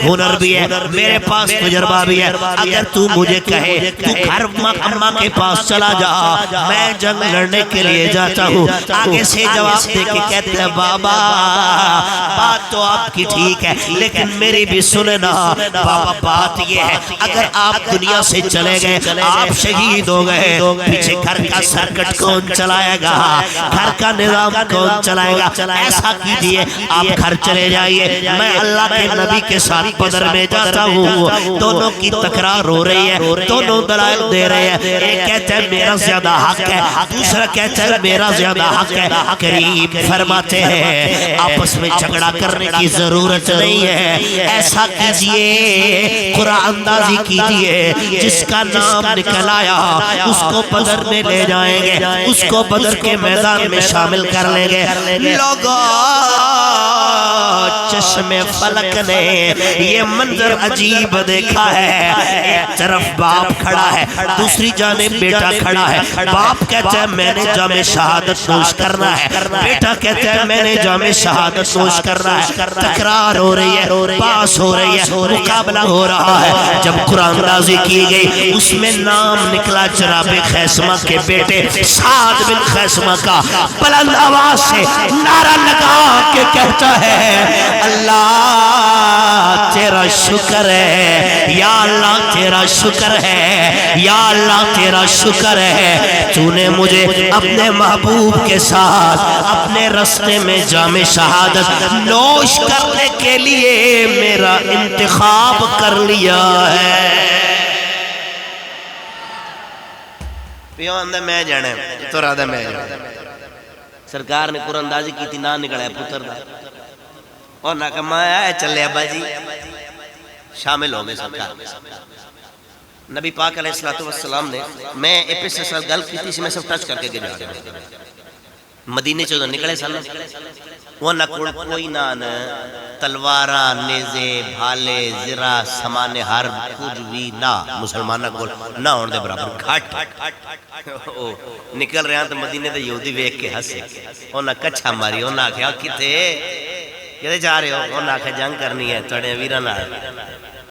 ہنر بھی ہے، میرے پاس تجربہ بھی ہے، اگر تو مجھے کہے تو گھر اماں کے پاس چلا جا، میں جنگ لڑنے کے لیے جاتا ہوں، آگے سے جواب دے کے کہتے ہیں بابا بات تو آپ کی ٹھیک ہے لیکن میری بھی سننا بابا، بات یہ ہے اگر آپ دنیا سے چلے گئے، آپ شہید ہو گئے، پیچھے گھر کا سرکٹ کون چلائے گا، گھر کا نظام کون چلائے گا؟ ایسا کیجئے آپ گھر چلے جائیے، میں اللہ کے نبی کے ساتھ بدر میں جاتا ہوں، دونوں کی تکرار ہو رہی ہے، دونوں دلائل دے رہے ہیں، ایک کہتا ہے میرا زیادہ حق ہے، دوسرا کہتا ہے میرا زیادہ حق ہے۔ کریم فرماتے ہیں آپس میں جھگڑا کرنے کی ضرورت نہیں ہے، ایسا کیجئے قرآن اندازی کیجئے، جس کا نام نکل آیا اس کو بدر میں لے جائیں گے، اس کو بدر کے میدان میں شامل کر لیں گے۔ لوگوں چشم فلک نے یہ منظر عجیب دیکھا ہے، ایک طرف باپ کھڑا ہے، دوسری جانب بیٹا کھڑا ہے، باپ کہتا ہے میں نے جام شہادت نوش کرنا ہے، بیٹا کہتا ہے میں نے جام شہادت نوش کرنا ہے، تکرار ہو رہی ہے، پاس ہو رہی ہے، مقابلہ ہو رہا ہے۔ جب قرآن نازل کی گئی اس میں نام نکلا جناب خیثمہ کے بیٹے سعد بن خیثمہ کا، بلند آواز سے نعرہ لگا کے کہتا ہے اللہ تیرا شکر ہے، یا اللہ تیرا شکر ہے، یا اللہ تیرا شکر ہے، تو نے مجھے اپنے محبوب کے ساتھ اپنے رستے میں جام شہادت نوش کرنے کے لیے میرا انتخاب کر لیا ہے۔ پیو اندھا میں جانے تو رہا میں جانے، سرکار نے قرآن اندازی کی تھی، نہ نکڑا ہے پتر دا اور نہ کہا میں آئے چلے ابا جی، شامل ہو گئے سرکار۔ نبی پاک علیہ السلام نے، میں اپنے سے گل کی تھی، میں سب ٹچ کر کے گیا مدینے چودہ نکلے سن، وہ نہ کوئی نہ تلوارہ نیزے بھالے زرہ سمانے حرب کچھ بھی نہ مسلمانہ کو نہ ہونے دے برابر گھٹ نکل رہے ہیں تو مدینے دے یہودی ویک کے ہنسے، وہ نہ کچھا ماری، وہ نہ کہا کتے کہتے جا رہے ہو، وہ نہ کہا جنگ کرنی ہے توڑے ویرہ نہ